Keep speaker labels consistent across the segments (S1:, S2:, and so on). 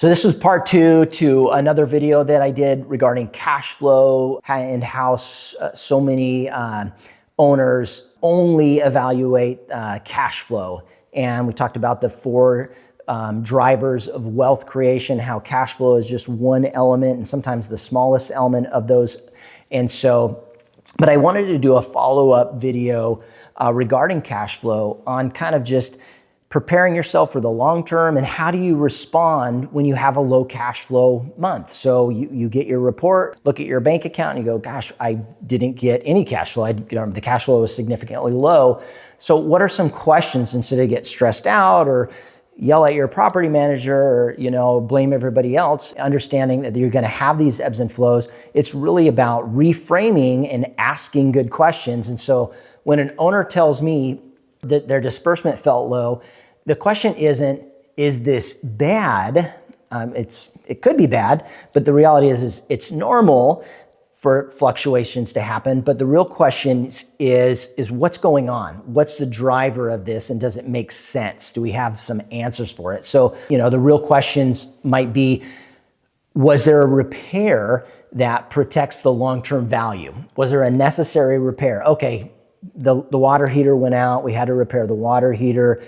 S1: So this was part 2 to another video that I did regarding cash flow and how so many owners only evaluate cash flow. And we talked about the 4 drivers of wealth creation, how cash flow is just one element and sometimes the smallest element of those. And so, but I wanted to do a follow-up video regarding cash flow on kind of just preparing yourself for the long term and how do you respond when you have a low cash flow month. So you get your report, look at your bank account and you go, gosh, I didn't get any cash flow. The cash flow was significantly low. So what are some questions instead of get stressed out or yell at your property manager or blame everybody else, understanding that you're going to have these ebbs and flows? It's really about reframing and asking good questions. And so when an owner tells me that their disbursement felt low, the question isn't, is this bad? It could be bad, but the reality is it's normal for fluctuations to happen. But the real question is what's going on? What's the driver of this? And does it make sense? Do we have some answers for it? So, the real questions might be, was there a repair that protects the long-term value? Was there a necessary repair? Okay, the water heater went out. We had to repair the water heater.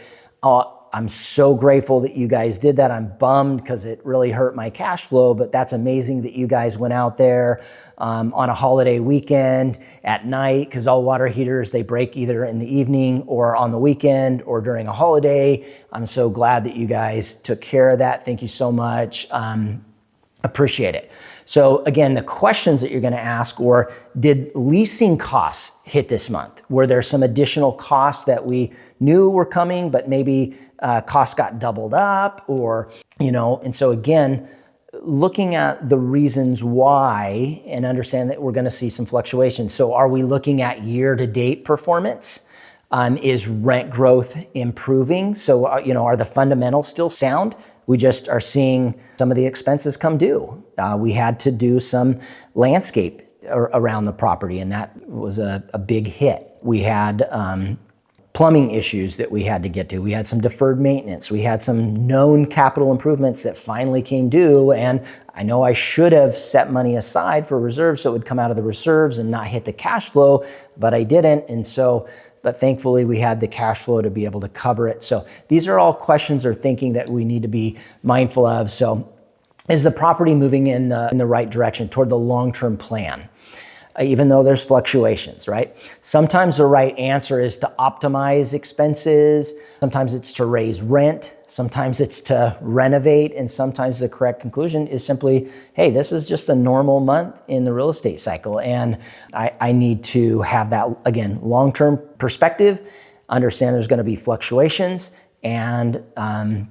S1: I'm so grateful that you guys did that. I'm bummed because it really hurt my cash flow, but that's amazing that you guys went out there on a holiday weekend at night, because all water heaters, they break either in the evening or on the weekend or during a holiday. I'm so glad that you guys took care of that. Thank you so much. Appreciate it. So again, the questions that you're going to ask, or did leasing costs hit this month? Were there some additional costs that we knew were coming, but maybe costs got doubled up, or, and so again, looking at the reasons why and understand that we're going to see some fluctuations. So are we looking at year-to-date performance? Is rent growth improving? So, are the fundamentals still sound? We just are seeing some of the expenses come due. We had to do some landscape around the property, and that was a big hit. We had plumbing issues that we had to get to. We had some deferred maintenance. We had some known capital improvements that finally came due, and I know I should have set money aside for reserves so it would come out of the reserves and not hit the cash flow, but I didn't, but thankfully we had the cash flow to be able to cover it. So these are all questions or thinking that we need to be mindful of. So is the property moving in the right direction toward the long-term plan? Even though there's fluctuations, right? Sometimes the right answer is to optimize expenses. Sometimes it's to raise rent. Sometimes it's to renovate. And sometimes the correct conclusion is simply, hey, this is just a normal month in the real estate cycle. And I need to have that, again, long-term perspective, understand there's going to be fluctuations, and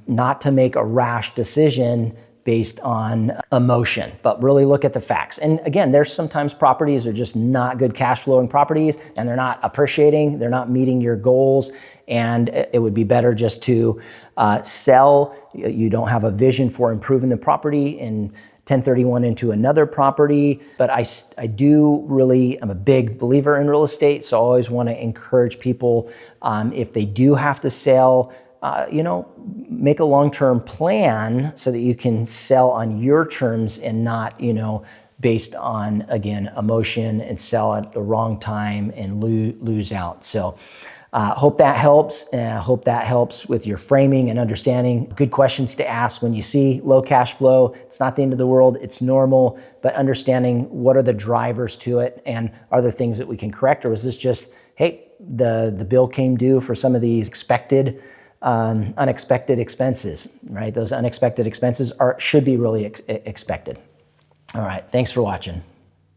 S1: not to make a rash decision based on emotion, but really look at the facts. And again, there's sometimes properties are just not good cash flowing properties and they're not appreciating, they're not meeting your goals, and it would be better just to sell. You don't have a vision for improving the property and 1031 into another property. But I do really, I'm a big believer in real estate, so I always want to encourage people, if they do have to sell, make a long-term plan so that you can sell on your terms and not, based on, again, emotion, and sell at the wrong time and lose out. So hope that helps. Hope that helps with your framing and understanding. Good questions to ask when you see low cash flow. It's not the end of the world. It's normal, but understanding what are the drivers to it, and are there things that we can correct, or is this just, hey, the bill came due for some of these unexpected expenses, right? Those unexpected expenses should be really expected. All right, thanks for watching.